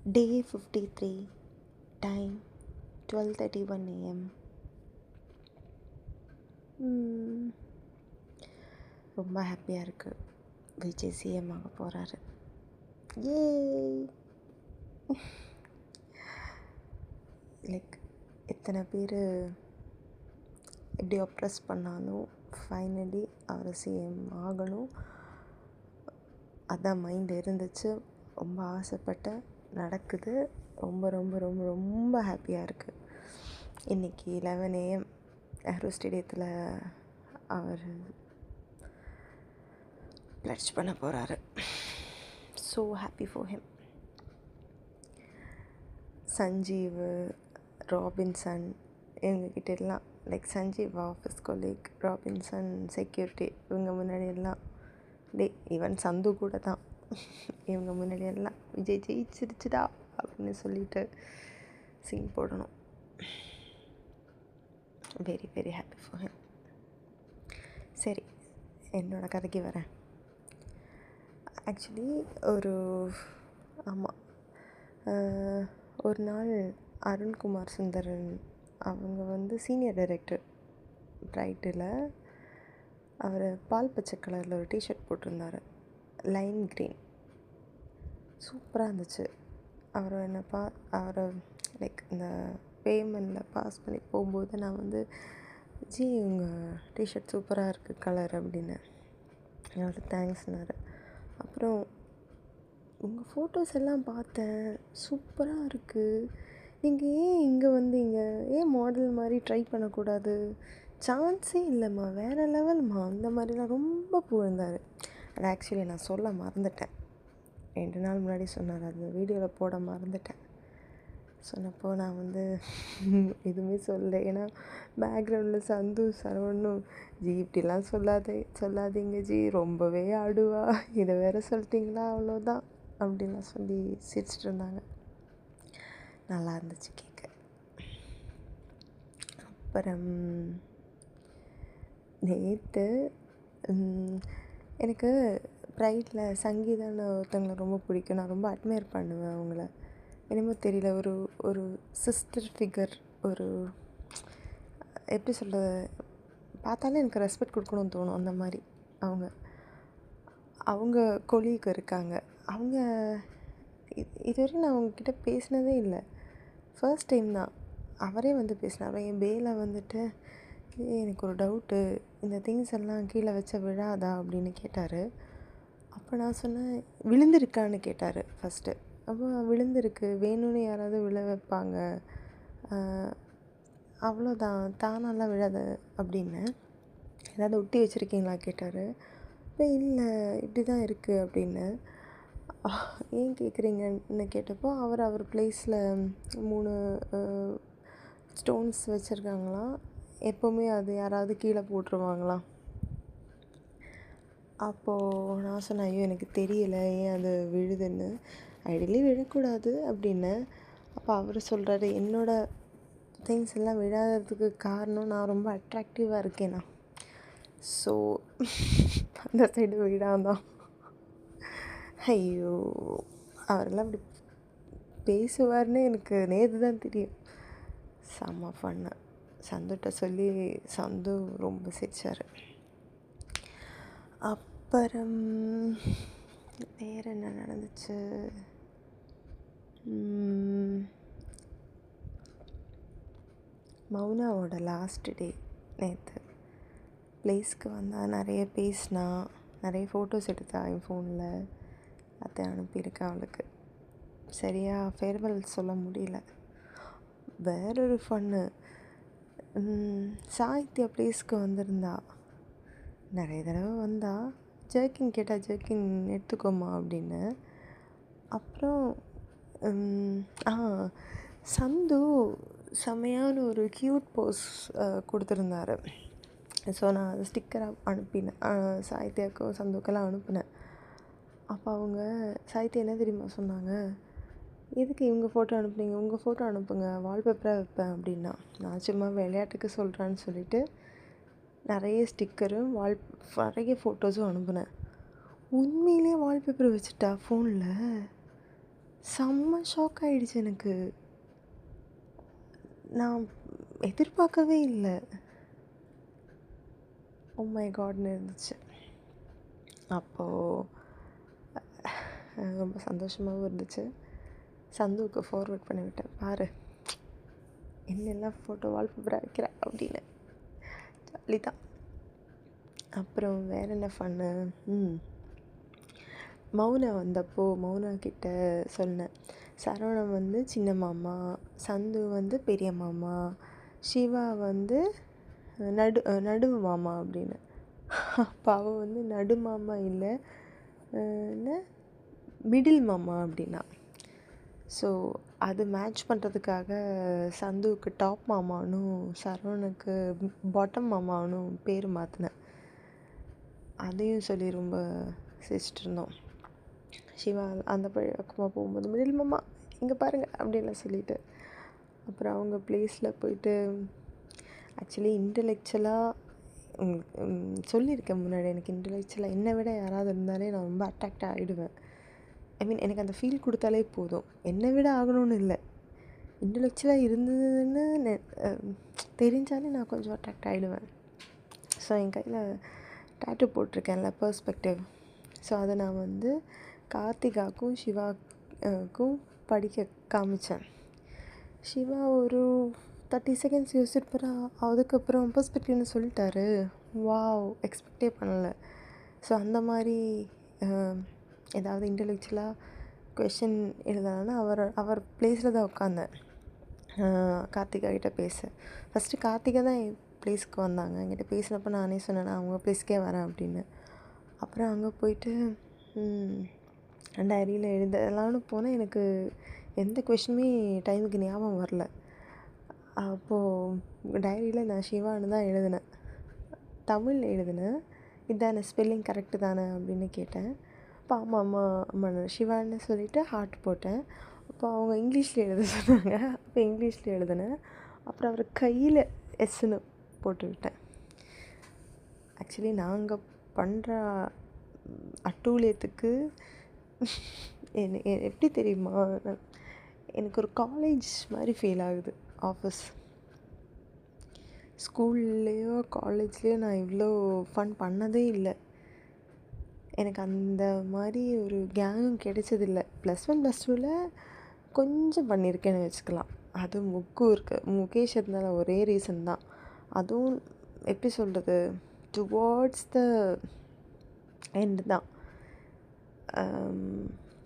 Day 53, time 12:31 AM. ரொம்ப ஹாப்பியாக இருக்குது. விஜய் சிஎம் ஆக போகிறாரு. ஏய் லைக் எத்தனை பேர் எப்படி அப்ரெஸ் பண்ணாலும் ஃபைனலி அவர் சிஎம் ஆகணும், அதான் மைண்ட் இருந்துச்சு. ரொம்ப ஆசைப்பட்டேன், நடக்குது. ரொம்ப ரொம்ப ரொம்ப ரொம்ப ஹாப்பியாக இருக்குது. இன்றைக்கி 11 AM நேரு ஸ்டேடியத்தில் அவர் பிளட்ஜ் பண்ண போகிறாரு. So happy for him. Sanjeev, Robinson இவங்கக்கிட்ட எல்லாம், like Sanjeev office colleague, Robinson security, இவங்க முன்னாடி எல்லாம் ஈவன் சந்து கூட தான் இவங்க முன்னாடி எல்லாம் விஜய் ஜெயிச்சிருச்சுடா அப்படின்னு சொல்லிட்டு சீன் போடணும். Very very happy for him. சரி, என்னோடய கதைக்கு வரேன். ஆக்சுவலி ஒரு நாள் அருண்குமார் சுந்தரன் அவங்க சீனியர் டைரக்டர் பிரைட்டில் அவர் பால் பச்சை கலரில் ஒரு டிஷர்ட் போட்டிருந்தார், லைன் க்ரீன். சூப்பராக இருந்துச்சு. அவரை லைக் இந்த பேமெண்ட்டில் பாஸ் பண்ணி போகும்போது நான் ஜி உங்கள் டிஷர்ட் சூப்பராக இருக்குது கலர் அப்படின்னு. அவர் தேங்க்ஸ்னாரு. அப்புறம் உங்கள் ஃபோட்டோஸ் எல்லாம் பார்த்தேன், சூப்பராக இருக்குது. நீங்கள் ஏன் இங்கே வந்தீங்க? ஏன் மாடல் மாதிரி ட்ரை பண்ணக்கூடாது? சான்ஸே இல்லைம்மா, வேறு லெவல்மா, அந்த மாதிரிலாம் ரொம்ப புகழ்ந்தார். அது ஆக்சுவலி நான் சொல்ல மறந்துட்டேன். 2 நாள் முன்னாடி சொன்னார், அது வீடியோவில் போட மறந்துட்டேன். சொன்னப்போ நான் எதுவுமே சொல்லலை. ஏன்னா பேக்ரவுண்டில் சந்து சரவணும், ஜி இப்படிலாம் சொல்லாதீங்க ஜி, ரொம்பவே ஆடுவா, இதை வேறு சொல்லிட்டிங்களா, அவ்வளோதான் அப்படின்லாம் சொல்லி சிரிச்சிட்டு இருந்தாங்க. நல்லா இருந்துச்சு கேட்க. அப்புறம் நேற்று எனக்கு ப்ரைட்டில் சங்கீதான்னு ஒருத்தவங்களை ரொம்ப பிடிக்கும். நான் ரொம்ப அட்மையர் பண்ணுவேன் அவங்கள. என்னமோ தெரியல, ஒரு சிஸ்டர் ஃபிகர், ஒரு எப்படி சொல்கிறது, பார்த்தாலே எனக்கு ரெஸ்பெக்ட் கொடுக்கணும்னு தோணும். அந்த மாதிரி அவங்க கொலீக் இருக்காங்க. அவங்க இதுவரையும் நான் அவங்கக்கிட்ட பேசினதே இல்லை, ஃபர்ஸ்ட் டைம் தான். அவரே பேசினார். என் பேயில் எனக்கு ஒரு டவுட்டு, இந்த திங்ஸ் எல்லாம் கீழே வச்ச விழாதா அப்படின்னு கேட்டார். அப்போ நான் சொன்னேன், விழுந்திருக்கான்னு கேட்டார் ஃபஸ்ட்டு. அப்போ விழுந்திருக்கு, வேணும்னு யாராவது விழ வைப்பாங்க, அவ்வளோதான், தானாலாம் விழாது அப்படின்னு. ஏதாவது ஒட்டி வச்சுருக்கீங்களா கேட்டார். இப்போ இல்லை, இப்படி தான் இருக்குது அப்படின்னு. ஏன் கேட்குறீங்கன்னு கேட்டப்போ அவர் பிளேஸில் 3 ஸ்டோன்ஸ் வச்சுருக்காங்களாம். எப்போவுமே அது யாராவது கீழே போட்டுருவாங்களாம். அப்போது நான் சொன்னேன், ஐயோ எனக்கு தெரியலை ஏன் அது விழுதுன்னு. ஐடியலி விழக்கூடாது அப்படின்னு. அப்போ அவர் சொல்கிறாரு, என்னோடய திங்ஸ் எல்லாம் விழாததுக்கு காரணம் நான் ரொம்ப அட்ராக்டிவாக இருக்கேனா, ஸோ அந்த சைடு விழாதான். ஐயோ, அவரெல்லாம் அப்படி பேசுவார்னு எனக்கு நேற்று தான் தெரியும். செம்ம ஃபன்னு. சந்துட்ட சொல்லி சந்து ரொம்ப சிரிச்சார். அப்புறம் வேறு என்ன நடந்துச்சு? மௌனாவோட லாஸ்ட் டே நேற்று. ப்ளேஸ்க்கு வந்தால் நிறைய பேசினா, நிறைய ஃபோட்டோஸ் எடுத்தா என் ஃபோனில், அதை அனுப்பியிருக்கேன் அவளுக்கு. சரியாக ஃபேர்வெல் சொல்ல முடியல. வேறொரு ஃபன்னு, சாகித்யா ப்ளேஸ்க்கு வந்திருந்தா. நிறைய தடவை வந்தா. ஜர்க்கின் கேட்டால் ஜர்க்கின் எடுத்துக்கோமா அப்படின்னு. அப்புறம் சந்து செம்மையான ஒரு க்யூட் போஸ் கொடுத்துருந்தாரு. ஸோ நான் அதை ஸ்டிக்கராக அனுப்பினேன், சாகித்யாவுக்கும் சந்துக்கெல்லாம் அனுப்பினேன். அப்போ அவங்க சாகித்யா என்ன தெரியுமா சொன்னாங்க, எதுக்கு இவங்க ஃபோட்டோ அனுப்புனீங்க, உங்கள் ஃபோட்டோ அனுப்புங்க, வால்பேப்பராக வைப்பேன் அப்படின்னா. நான் சும்மா விளையாட்டுக்கு சொல்கிறான்னு சொல்லிவிட்டு நிறைய ஸ்டிக்கரும் நிறைய ஃபோட்டோஸும் அனுப்புனேன். உண்மையிலே வால்பேப்பர் வச்சுட்டா ஃபோனில். செம்ம ஷாக் ஆகிடுச்சு எனக்கு. நான் எதிர்பார்க்கவே இல்லை. ஓ மை காட்னு இருந்துச்சு. அப்போது ரொம்ப சந்தோஷமாகவும் இருந்துச்சு. சந்துவுக்கு ஃபார்வர்ட் பண்ணி விட்டேன், பாரு என்னெல்லாம் ஃபோட்டோ வால்பேப்பராக வைக்கிறேன் அப்படின்னு. ஜாலி தான். அப்புறம் வேறு என்ன ஃபன்னு, மௌனா வந்தப்போ மௌனா கிட்ட சொன்னேன், சரவணன் வந்து சின்ன மாமா, சந்து வந்து பெரிய மாமா, சிவா வந்து நடுவு மாமா அப்படின்னு. அப்போ அவள் வந்து நடு மாமா இல்லை, என்ன மிடில் மாமா அப்படின்னா. ஸோ அது மேட்ச் பண்ணுறதுக்காக சந்துவுக்கு டாப் மாமானும் சரவணுக்கு பாட்டம் மாமானும் பேர் மாற்றினேன். அதையும் சொல்லி ரொம்ப சிரிச்சிட்டு இருந்தோம். சிவா அந்த பக்கமாக போகும்போது மிடில் மாமா இங்கே பாருங்கள் அப்படின்லாம் சொல்லிட்டு. அப்புறம் அவங்க ப்ளேஸில் போயிட்டு ஆக்சுவலி இன்டெலெக்சுவலாக சொல்லியிருக்கேன் முன்னாடி, எனக்கு இன்டெலெக்சுவலாக என்னை விட யாராவது இருந்தாலே நான் ரொம்ப அட்ராக்ட் ஆகிடுவேன். ஐ மீன் எனக்கு அந்த ஃபீல் கொடுத்தாலே போதும், என்னை விட ஆகணும்னு இல்லை, இன்டெலெக்சுவலாக இருந்ததுன்னு தெரிஞ்சாலே நான் கொஞ்சம் அட்ராக்ட் ஆகிடுவேன். ஸோ என் கையில் டேட்டு போட்டிருக்கேன்ல பெர்ஸ்பெக்டிவ். ஸோ அதை நான் வந்து கார்த்திகாவுக்கும் சிவாவுக்கும் படிக்க காமித்தேன். சிவா ஒரு 30 செகண்ட்ஸ் யோசிச்சுட்டு அதுக்கப்புறம் பெர்ஸ்பெக்டிவ்னு சொல்லிட்டாரு. வாவ், எக்ஸ்பெக்டே பண்ணலை. ஸோ அந்த மாதிரி ஏதாவது இன்டெலெக்சுவலாக கொஷின் எழுதலான்னா அவர் ப்ளேஸில் தான் உட்காந்தேன் கார்த்திகா கிட்டே பேச. ஃபஸ்ட்டு கார்த்திகா தான் என் ப்ளேஸ்க்கு வந்தாங்க. என்கிட்ட பேசினப்போ நானே சொன்னேன் நான் அவங்க ப்ளேஸ்க்கே வரேன் அப்படின்னு. அப்புறம் அங்கே போயிட்டு டைரியில் எழுதலான்னு போனால் எனக்கு எந்த கொஷினுமே டைமுக்கு ஞாபகம் வரல. அப்போது டைரியில் நான் சிவான்னு தான் எழுதினேன், தமிழ் எழுதினேன். இதான ஸ்பெல்லிங் கரெக்டு தானே அப்படின்னு கேட்டேன். அப்போ ஆமாம் சிவான்னு சொல்லிவிட்டு ஹார்ட் போட்டேன். அப்போ அவங்க இங்கிலீஷில் எழுத சொன்னாங்க. அப்போ இங்கிலீஷில் எழுதினேன். அப்புறம் அவர் கையில் எஸ்ன்னு போட்டு விட்டேன். ஆக்சுவலி நாங்கள் பண்ணுற அட்டூழியத்துக்கு எப்படி தெரியுமா, எனக்கு ஒரு காலேஜ் மாதிரி ஃபீல் ஆகுது. ஆஃபீஸ், ஸ்கூல்லேயோ காலேஜ்லேயோ நான் இவ்வளோ ஃபன் பண்ணதே இல்லை. எனக்கு அந்த மாதிரி ஒரு கேங்கும் கிடைச்சதில்லை. +1 +2ல் கொஞ்சம் பண்ணியிருக்கேன்னு வச்சுக்கலாம். அதுவும் முகேஷ் இருந்தால ஒரே ரீசன் தான். அதுவும் எப்படி சொல்கிறது, டுவார்ட்ஸ் த எண்டு தான்.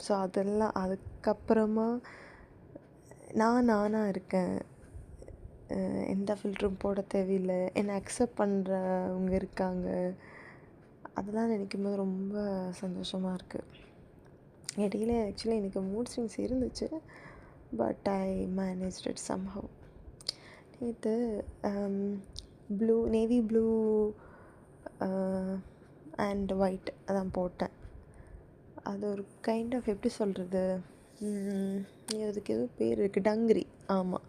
ஸோ அதெல்லாம் அதுக்கப்புறமா நானாக இருக்கேன், எந்த ஃபில்டரும் போட தேவையில்லை, என்னை அக்செப்ட் பண்ணுறவங்க இருக்காங்க. அதெல்லாம் நினைக்கும் போது ரொம்ப சந்தோஷமாக இருக்குது. இடையில ஆக்சுவலி எனக்கு மூட் ஸ்விங்ஸ் இருந்துச்சு, but I managed it somehow. நேற்று நேவி ப்ளூ அண்ட் ஒயிட் அதான் போட்டேன். அது ஒரு கைண்ட் ஆஃப் எப்படி சொல்கிறது, அதுக்கு ஏதோ பேர் இருக்குது, டங்கிரி. ஆமாம்,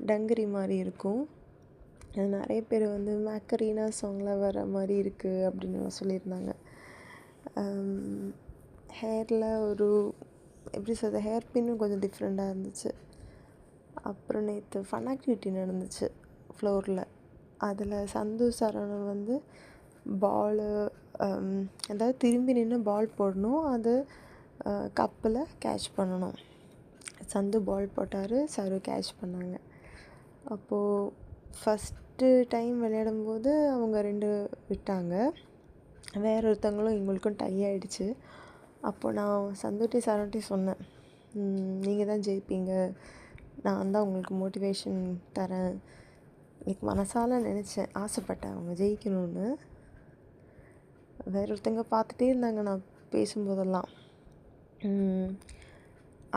டங்கிரி மாதிரி இருக்கும். அது நிறைய பேர் வந்து மேக்கரீனா சாங்கில் வர மாதிரி இருக்குது அப்படின்னு சொல்லியிருந்தாங்க. ஹேரில் ஒரு எப்படி சொல்கிறது, ஹேர் பின்னும் கொஞ்சம் டிஃப்ரெண்ட்டாக இருந்துச்சு. அப்புறம் நேற்று ஃபன் ஆக்டிவிட்டி நடந்துச்சு ஃப்ளோரில். அதில் சந்து சரவணன் வந்து பாலு, அதாவது திரும்பி நின்று பால் போடணும், அது கப்பில் கேட்ச் பண்ணணும். சந்து பால் போட்டார், சரு கேட்ச் பண்ணாங்க. அப்போது ஃபஸ்ட்டு டைம் விளையாடும்போது அவங்க 2 விட்டாங்க, வேற ஒருத்தவங்களும் எங்களுக்கும் டை ஆகிடுச்சு. அப்போ நான் சந்துட்டி சரவண்டி சொன்னேன், நீங்கள் தான் ஜெயிப்பீங்க, நான் தான் உங்களுக்கு மோட்டிவேஷன் தரேன். எனக்கு மனசால நினச்சேன், ஆசைப்பட்டேன் அவங்க ஜெயிக்கணும்னு. வேற ஒருத்தங்க பார்த்துட்டே இருந்தாங்க நான் பேசும்போதெல்லாம்,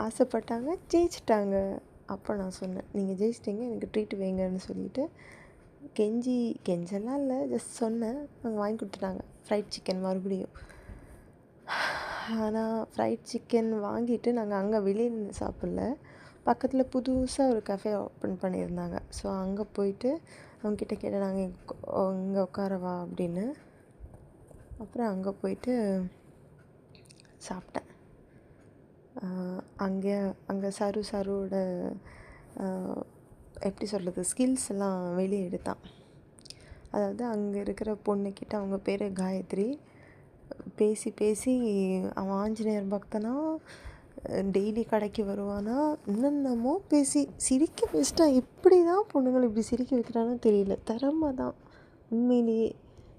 ஆசைப்பட்டாங்க, ஜெயிச்சிட்டாங்க. அப்போ நான் சொன்னேன், நீங்கள் ஜெயிச்சிட்டிங்க, எனக்கு ட்ரீட் வைங்கன்னு சொல்லிவிட்டு கெஞ்செல்லாம் இல்லை, ஜஸ்ட் சொன்னேன். அவங்க வாங்கி கொடுத்துட்டாங்க ஃப்ரைட் சிக்கன் மறுபடியும். ஆனால் ஃப்ரைட் சிக்கன் வாங்கிட்டு நாங்கள் அங்கே வெளியே நின்று சாப்பிட்ல, பக்கத்தில் புதுசாக ஒரு கஃபே ஓப்பன் பண்ணியிருந்தாங்க. ஸோ அங்கே போயிட்டு அவங்கக்கிட்ட கேட்டேன், நாங்கள் இங்கே உட்காரவா அப்படின்னு. அப்புறம் அங்கே போயிட்டு சாப்பிட்டேன். அங்கே அங்கே சருவோட எப்படி சொல்கிறது ஸ்கில்ஸ் எல்லாம் வெளியே எடுத்தான். அதாவது அங்கே இருக்கிற பொண்ணுக்கிட்ட, அவங்க பேர் காயத்ரி, பேசி பேசி அவன் ஆஞ்சநேயர் பக்தனா, டெய்லி கடைக்கு வருவானா, என்னென்னமோ பேசி சிரிக்க வச்சிட்டா. எப்படி தான் பொண்ணுங்களை இப்படி சிரிக்க வைக்கிறானோ தெரியல. திறமை தான் உண்மையிலேயே.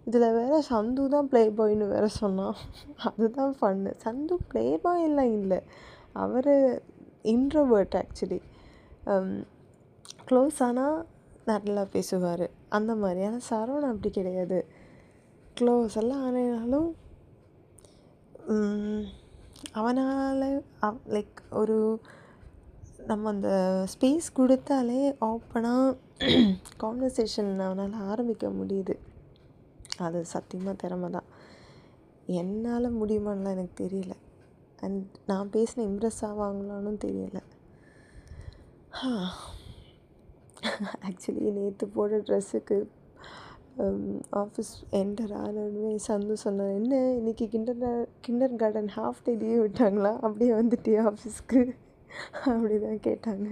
இதில் வேறு சந்து தான் ப்ளே பாய்னு வேறு சொன்னான். அதுதான் ஃபன்னு. சந்து ப்ளே பாய் எல்லாம் இல்லை, அவர் இன்ட்ரோவர்ட் ஆக்சுவலி. க்ளோஸ் ஆனால் நல்லா பேசுவார் அந்த மாதிரி. ஆனால் சரவணன் அப்படி கிடையாது. க்ளோஸ் எல்லாம் ஆனாலும் அவனால் லைக் ஒரு நம்ம அந்த ஸ்பேஸ் கொடுத்தாலே ஓப்பனாக கான்வர்சேஷன் அவனால் ஆரம்பிக்க முடியுது. அது சத்தியமாக திறமை தான். என்னால் முடியுமான்லாம் எனக்கு தெரியல. அண்ட் நான் பேசின இம்ப்ரெஸ் ஆவாங்களான்னு தெரியலை. ஆக்சுவலி நேற்று போட்ட ட்ரெஸ்ஸுக்கு ஆஃபீஸ் என்டர் ஆனோடனே சந்து சொன்னேன், என்ன இன்றைக்கி kindergarten half day leave விட்டாங்களா, அப்படியே வந்துட்டே ஆஃபீஸ்க்கு அப்படி தான் கேட்டாங்க.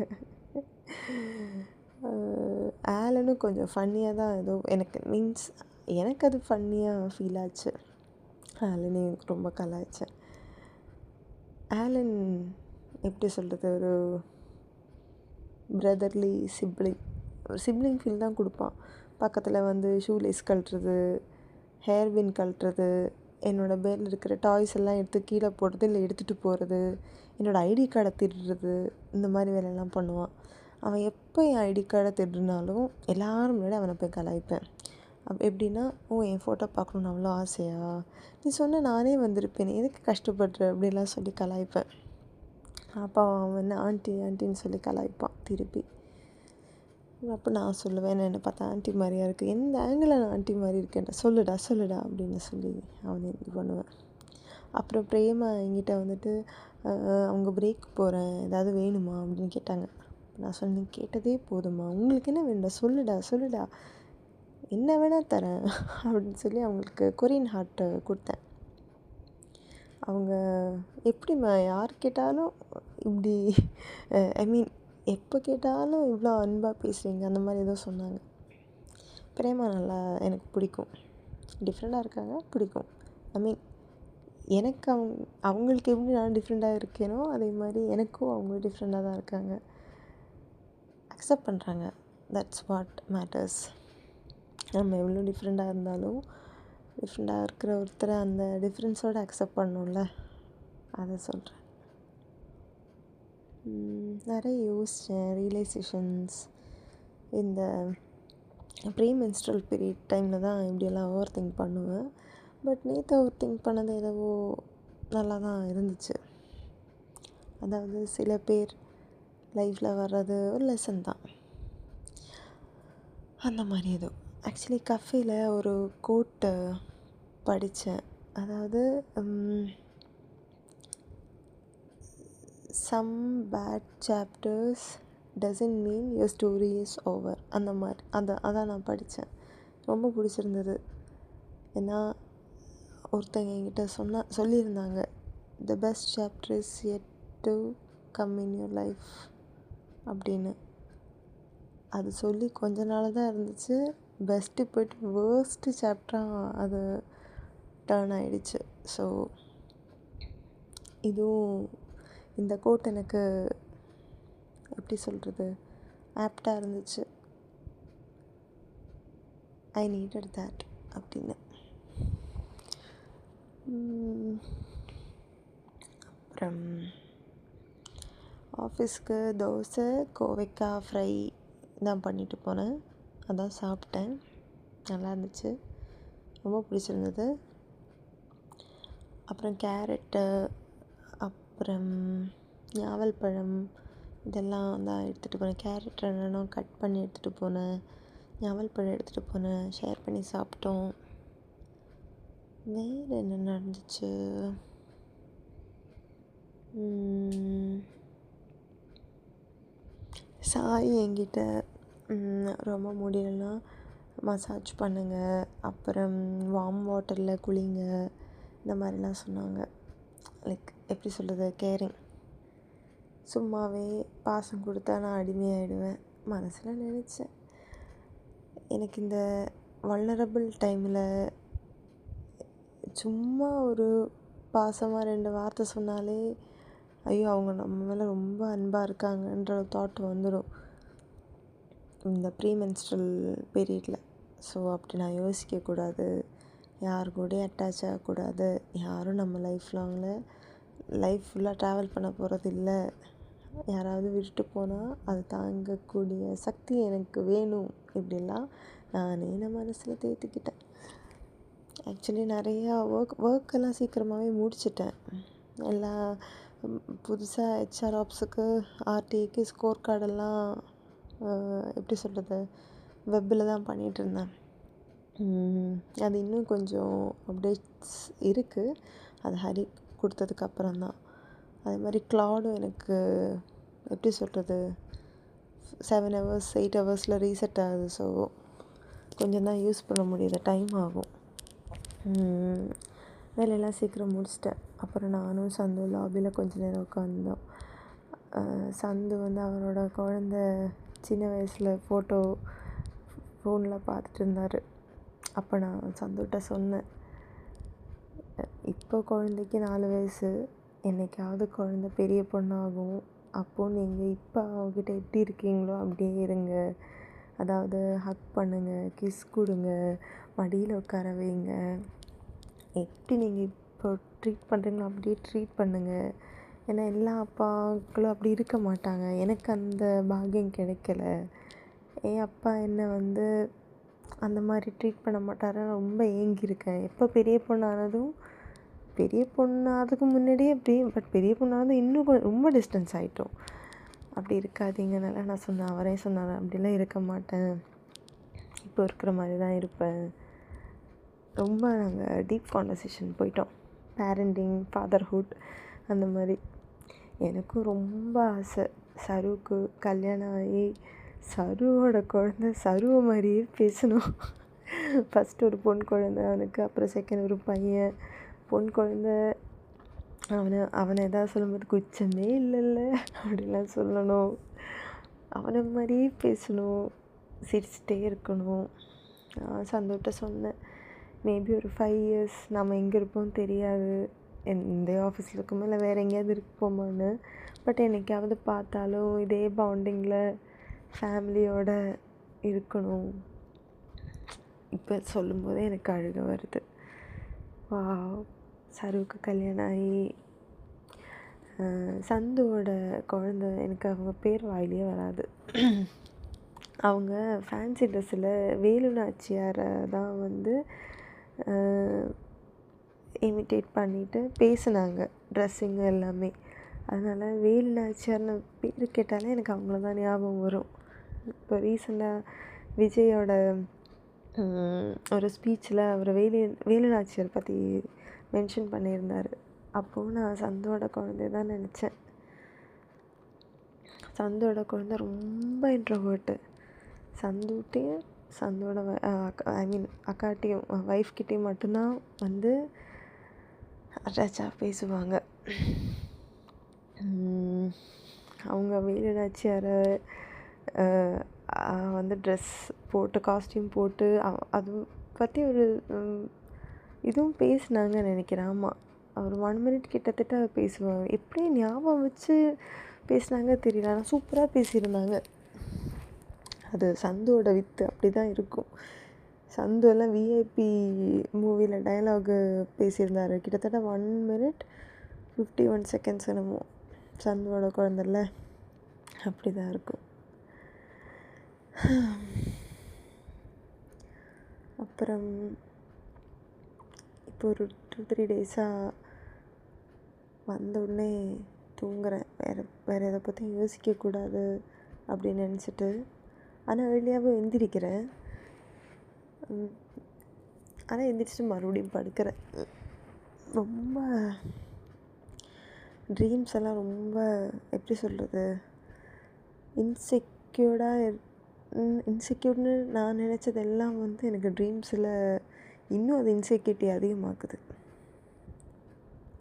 ஆலனும் கொஞ்சம் ஃபன்னியாக தான் ஏதோ எனக்கு அது ஃபன்னியாக ஃபீல் ஆச்சு. ஆலனே ரொம்ப கலாய்ச்சேன். ஆலன் எப்படி சொல்கிறது, ஒரு பிரதர்லி சிப்ளிங் ஃபீல் தான் கொடுப்பான். பக்கத்தில் வந்து ஷூலேஸ் கழட்டுறது, ஹேர்பின் கழட்டுறது, என்னோடய பேரில் இருக்கிற டாய்ஸ் எல்லாம் எடுத்து கீழே போடுறது, இல்லை எடுத்துகிட்டு போகிறது, என்னோடய ஐடி கார்டை திருடுறது, இந்த மாதிரி வேலையெல்லாம் பண்ணுவான். அவன் எப்போ என் ஐடி கார்டை திருடினாலும் எல்லோரும் முன்னாடி அவனை போய் கலாய்ப்பேன். எப்படின்னா, என் ஃபோட்டோ பார்க்கணுன்னு அவ்வளோ ஆசையா, நீ சொன்ன நானே வந்திருப்பேன், எதுக்கு கஷ்டப்படுற அப்படிலாம் சொல்லி கலாய்ப்பேன். அப்போ அவன் ஆண்டின்னு சொல்லி கலாய்ப்பான் திருப்பி. அப்போ நான் சொல்லுவேன், என்னை பார்த்தா ஆண்டி மாதிரியா இருக்குது, எந்த ஆங்கிளில் நான் ஆண்டி மாதிரி இருக்கேன், சொல்லுடா அப்படின்னு சொல்லி அவனை இது பண்ணுவேன். அப்புறம் பிரேமா என்கிட்ட வந்துட்டு அவங்க பிரேக் போகிறேன், ஏதாவது வேணுமா அப்படின்னு கேட்டாங்க. நான் சொன்னேன், கேட்டதே போதுமா, உங்களுக்கு என்ன வேண்டா, சொல்லுடா என்ன வேணால் தரேன் அப்படின்னு சொல்லி அவங்களுக்கு கொரியன் ஹார்ட்டை கொடுத்தேன். அவங்க எப்படிம்மா யார் கேட்டாலும் இப்படி எப்போ கேட்டாலும் இவ்வளோ அன்பாக பேசுகிறீங்க, அந்த மாதிரி ஏதோ சொன்னாங்க. பிரேமா நல்லா எனக்கு பிடிக்கும், டிஃப்ரெண்ட்டாக இருக்காங்க, பிடிக்கும். எனக்கு அவங்களுக்கு எப்படி நான் டிஃப்ரெண்ட்டாக இருக்கேனோ அதே மாதிரி எனக்கும் அவங்க டிஃப்ரெண்ட்டாக தான் இருக்காங்க. அக்செப்ட் பண்ணுறாங்க, தட்ஸ் வாட் மேட்டர்ஸ். நம்ம எவ்வளோ டிஃப்ரெண்ட்டாக இருந்தாலும் டிஃப்ரெண்ட்டாக இருக்கிற ஒருத்தரை அந்த டிஃப்ரென்ஸோடு அக்செப்ட் பண்ணணும்ல, அதை சொல்கிறேன். நிறைய யோசித்தேன், ரியலைசேஷன்ஸ். இந்த ப்ரீமென்ஸ்ட்ரல் பீரியட் டைமில் தான் இப்படியெல்லாம் ஓவர் திங்க் பண்ணுவேன். பட் நேற்று ஓவர் திங்க் பண்ணது ஏதோ நல்லா தான் இருந்துச்சு. அதாவது சில பேர் லைஃப்பில் வர்றது ஒரு லெசன் தான், அந்த மாதிரி ஏதோ. ஆக்சுவலி கஃபேயில் ஒரு கோட்டை படித்தேன். அதாவது some bad chapters doesn't mean your story is over, அந்த மாதிரி அதான் நான் படித்தேன். ரொம்ப பிடிச்சிருந்தது. ஏன்னா ஒருத்தங்க என்கிட்ட சொல்லியிருந்தாங்க, the best chapter is yet to come in your life அப்படின்னு. அது சொல்லி கொஞ்ச நாள் தான் இருந்துச்சு, பெஸ்ட்டு போய்ட்டு வேர்ஸ்ட்டு சாப்டராக அது டேர்ன் ஆகிடுச்சு. ஸோ இதுவும் இந்த கோட் எனக்கு எப்படி சொல்கிறது ஆப்டாக இருந்துச்சு. ஐ நீடட் தேட் அப்படின்னு. அப்புறம் ஆஃபீஸ்க்கு தோசை கோவைக்காய் ஃப்ரை தான் பண்ணிட்டு போனேன். அதான் சாப்பிட்டேன், நல்லா இருந்துச்சு, ரொம்ப பிடிச்சிருந்தது. அப்புறம் கேரட்டு, அப்புறம் ஞாவல் பழம், இதெல்லாம் தான் எடுத்துகிட்டு போனேன். கேரட் என்னென்னா கட் பண்ணி எடுத்துகிட்டு போனேன், ஞாவல் பழம் எடுத்துகிட்டு போனேன், ஷேர் பண்ணி சாப்பிட்டோம். வேறு என்ன நடந்துச்சு, சாய் என்கிட்ட ரொம்ப முடியலன்னா மசாஜ் பண்ணுங்கள், அப்புறம் வார்ம் வாட்டரில் குளிங்க, இந்த மாதிரிலாம் சொன்னாங்க. லைக் எப்படி சொல்கிறது, கேரிங். சும்மாவே பாசம் கொடுத்தா நான் அடிமையாயிடுவேன் மனசில் நினச்சேன். எனக்கு இந்த வல்னரபிள் டைமில் சும்மா ஒரு பாசமாக 2 வார்த்தை சொன்னாலே ஐயோ அவங்க நம்ம மேலே ரொம்ப அன்பாக இருக்காங்கன்ற தாட் வந்துடும் இந்த ப்ரீமென்ஸ்ட்ரல் பீரியடில். ஸோ அப்படி நான் யோசிக்கக்கூடாது, யார் கூடயும் அட்டாச் ஆகக்கூடாது, யாரும் நம்ம லைஃப் ஃபுல்லாக ட்ராவல் பண்ண போகிறது இல்லை, யாராவது விட்டுட்டு போனால் அது தாங்கக்கூடிய சக்தி எனக்கு வேணும், இப்படிலாம் நானே நான் மனசில் தேர்த்திக்கிட்டேன். ஆக்சுவலி நிறையா ஒர்க்கெல்லாம் சீக்கிரமாகவே முடிச்சிட்டேன். எல்லா புதுசாக ஹெச்ஆர் ஆப்ஸுக்கு ஆர்டிஐக்கு ஸ்கோர் கார்டெல்லாம் எப்படி சொல்கிறது, வெப்பில் தான் பண்ணிகிட்ருந்தேன். அது இன்னும் கொஞ்சம் அப்டேட்ஸ் இருக்குது, அது ஹரி கொடுத்ததுக்கப்புறம் தான். அதே மாதிரி க்ளவுடும் எனக்கு எப்படி சொல்கிறது 7 hours 8 hours ரீசெட் ஆகுது. ஸோ கொஞ்சம் தான் யூஸ் பண்ண முடியுது, டைம் ஆகும். வேலையெல்லாம் சீக்கிரம் முடிச்சிட்டேன். அப்புறம் நானும் சந்து லாபியில் கொஞ்ச நேரம் உட்காந்தோம். சந்து வந்து அவரோட குழந்த சின்ன வயசில் ஃபோட்டோ ஃபோனில் பார்த்துட்டு இருந்தார். அப்போ நான் சந்துகிட்ட சொன்னேன், இப்போ குழந்தைக்கு 4 வயசு, என்றைக்காவது குழந்த பெரிய பொண்ணாகும், அப்போது நீங்கள் இப்போ அவகிட்ட எப்படி இருக்கீங்களோ அப்படியே இருங்க. அதாவது ஹக் பண்ணுங்கள், கிஸ் கொடுங்க, மடியில் உட்கார வைங்க, எப்படி நீங்கள் இப்போ ட்ரீட் பண்ணுறீங்களோ அப்படியே ட்ரீட் பண்ணுங்கள். ஏன்னா எல்லா அப்பாக்களும் அப்படி இருக்க மாட்டாங்க. எனக்கு அந்த பாக்கியம் கிடைக்கல. என் அப்பா என்னை வந்து அந்த மாதிரி ட்ரீட் பண்ண மாட்டார். ரொம்ப ஏங்கியிருக்கேன். எப்போ பெரிய பொண்ணாகிறதுக்கு முன்னாடியே அப்படி, பட் பெரிய பொண்ணானதும் இன்னும் ரொம்ப டிஸ்டன்ஸ் ஆகிட்டோம். அப்படி இருக்காதீங்கனால நான் சொன்னேன். அவரே சொன்னார், அப்படிலாம் இருக்க மாட்டேன், இப்போ இருக்கிற மாதிரி தான் இருப்பேன். ரொம்ப நாங்கள் டீப் கான்வர்சேஷன் போயிட்டோம், பேரண்டிங், ஃபாதர்ஹுட் அந்த மாதிரி. எனக்கும் ரொம்ப ஆசை சருவுக்கு கல்யாணம் ஆகி சருவோட குழந்த சருவை மாதிரியே பேசணும். ஃபஸ்ட்டு ஒரு பொன் குழந்த அவனுக்கு, அப்புறம் செகண்ட் ஒரு பையன். பொன் குழந்த அவனை எதாவது சொல்லும்போது குச்சமே இல்லைல்ல அப்படிலாம் சொல்லணும், அவனை மாதிரியே பேசணும், சிரிச்சிட்டே இருக்கணும். சந்தோட்ட சொன்னேன், மேபி ஒரு 5 years நம்ம எங்கே இருப்போம் தெரியாது, இந்த ஆஃபீஸில் இருக்கோமோ இல்லை வேறு எங்கேயாவது இருப்போமான்னு, பட் என்னைக்காவது பார்த்தாலும் இதே பாண்டிங்கில் ஃபேமிலியோடு இருக்கணும். இப்போ சொல்லும்போதே எனக்கு அழுக வருது. சருவுக்கு கல்யாணம் ஆகி சந்துவோட குழந்த, எனக்கு அவங்க பேர் வாயிலே வராது. அவங்க ஃபேன்சி ட்ரெஸ்ஸில் வேலு நாச்சியாரை தான் வந்து இமிட்டேட் பண்ணிவிட்டு பேசுனாங்க, ட்ரெஸ்ஸிங்கு எல்லாமே. அதனால் வேலு நாச்சியார்னு பேர் கேட்டாலே எனக்கு அவங்கள தான் ஞாபகம் வரும். இப்போ ரீசெண்டாக விஜயோட ஒரு ஸ்பீச்சில் அவர் வேலு நாச்சியார் பற்றி மென்ஷன் பண்ணியிருந்தார். அப்போது நான் சந்தோட குழந்தைய தான் நினச்சேன். சந்தோட குழந்த ரொம்ப இன்ட்ரோவர்ட்டு. சந்துகிட்டையும் சந்தோட அக்காட்டையும் ஒய்ஃப்கிட்டையும் மட்டும்தான் வந்து அட்டாச்சாக பேசுவாங்க. அவங்க வேலு நாச்சியாரை வந்து ட்ரெஸ் போட்டு காஸ்டியூம் போட்டு அது பற்றி ஒரு இதுவும் பேசினாங்கன்னு நினைக்கிறேன். ஆமாம், ஒரு 1 minute கிட்டத்தட்ட பேசுவாங்க. எப்படி ஞாபகம் வச்சு பேசினாங்க தெரியல, ஆனால் சூப்பராக பேசியிருந்தாங்க. அது சந்துவோட வித்து அப்படி தான் இருக்கும். சந்து எல்லாம் விஐபி மூவியில் டைலாகு பேசியிருந்தார், கிட்டத்தட்ட 1 minute 51 seconds என்னமோ. சந்துவோட குழந்தைல அப்படி தான் இருக்கும். அப்புறம் இப்போ ஒரு 2-3 days வந்தோடனே தூங்குறேன். வேறு எதை பற்றியும் யோசிக்கக்கூடாது அப்படின்னு நினச்சிட்டு. ஆனால் வெளியாகவே எந்திரிக்கிறேன். ஆனால் எந்திரிச்சிட்டு மறுபடியும் படுக்கிறேன். ரொம்ப ட்ரீம்ஸ் எல்லாம் ரொம்ப எப்படி சொல்கிறது இன்செக்யூர்னு நான் நினச்சதெல்லாம் வந்து எனக்கு ட்ரீம்ஸில் இன்னும் அது இன்செக்யூரிட்டி அதிகமாக்குது.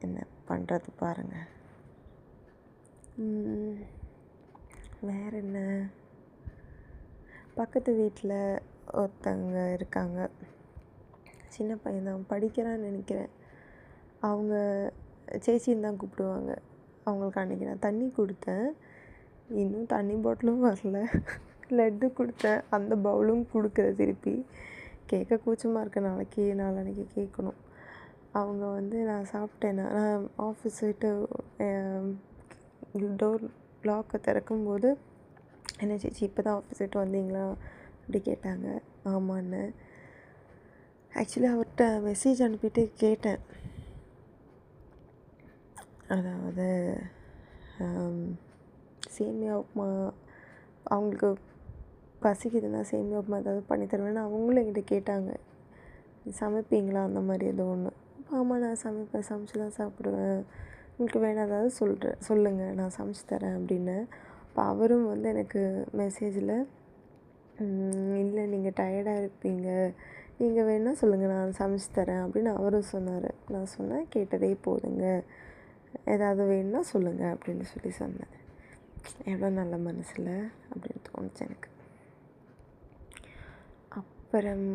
என்ன பண்ணுறது பாருங்கள். வேறு என்ன, பக்கத்து வீட்டில் ஒருத்தங்க இருக்காங்க, சின்ன பையன்தான், படிக்கிறான்னு நினைக்கிறேன். அவங்க சேச்சின்னு தான் கூப்பிடுவாங்க. அவங்களுக்கு அன்றைக்கி நான் தண்ணி கொடுத்தேன், இன்னும் தண்ணி பாட்டிலும் வரல. லட்டு கொடுத்தேன், அந்த பவுலும் கொடுக்கல திருப்பி. கேட்க கூச்சமாக இருக்க, நாளைக்கு கேட்கணும். அவங்க வந்து நான் சாப்பிட்டேன்னா, நான் ஆஃபீஸ் விட்டு டோர் லாக்கை திறக்கும்போது, என்ன சேச்சி இப்போ தான் ஆஃபீஸ் விட்டு வந்தீங்களா அப்படி கேட்டாங்க. ஆமான்னு. ஆக்சுவலி அவர்கிட்ட மெசேஜ் அனுப்பிட்டு கேட்டேன், அதாவது சேமியா உப்புமா அவங்களுக்கு பசிக்குதுன்னா சேமியா உப்புமா ஏதாவது பண்ணி தருவேன்னு அவங்களும் என்கிட்ட கேட்டாங்க. சமைப்பீங்களா அந்த மாதிரி ஏதோ ஒன்று. ஆமாம், நான் சமைப்பேன், சமைச்சு தான் சாப்பிடுவேன், உங்களுக்கு வேணாம் ஏதாவது சொல்லுங்கள், நான் சமைச்சு தரேன் அப்படின்னு. அப்போ அவரும் வந்து எனக்கு மெசேஜில், இல்லை நீங்கள் டயர்டாக இருப்பீங்க, நீங்கள் வேணால் சொல்லுங்கள், நான் சமைச்சு தரேன் அப்படின்னு அவரும் சொன்னார். நான் சொன்னேன், கேட்டதே போதுங்க, ஏதாவது வேணும்னா சொல்லுங்கள் அப்படின்னு சொன்னேன். எவ்வளோ நல்ல மனசில் அப்படின்னு தோணுச்சு எனக்கு. அப்புறம்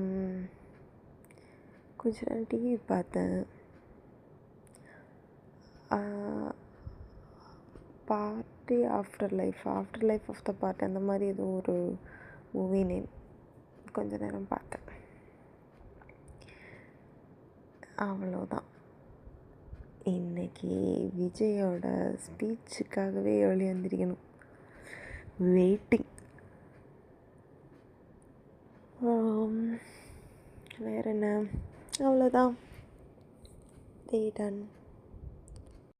கொஞ்ச நேரம் டிவி பார்த்தேன். Party after life of the party அந்த மாதிரி ஏதோ ஒரு மூவி நேம். கொஞ்ச நேரம் பார்த்தேன், அவ்வளோதான். இன்றைக்கி விஜயோட ஸ்பீச்சுக்காகவே ஏர்லி வந்திருக்கணும், வெயிட்டிங். வேறு என்ன, அவ்வளோதான். டே டன்.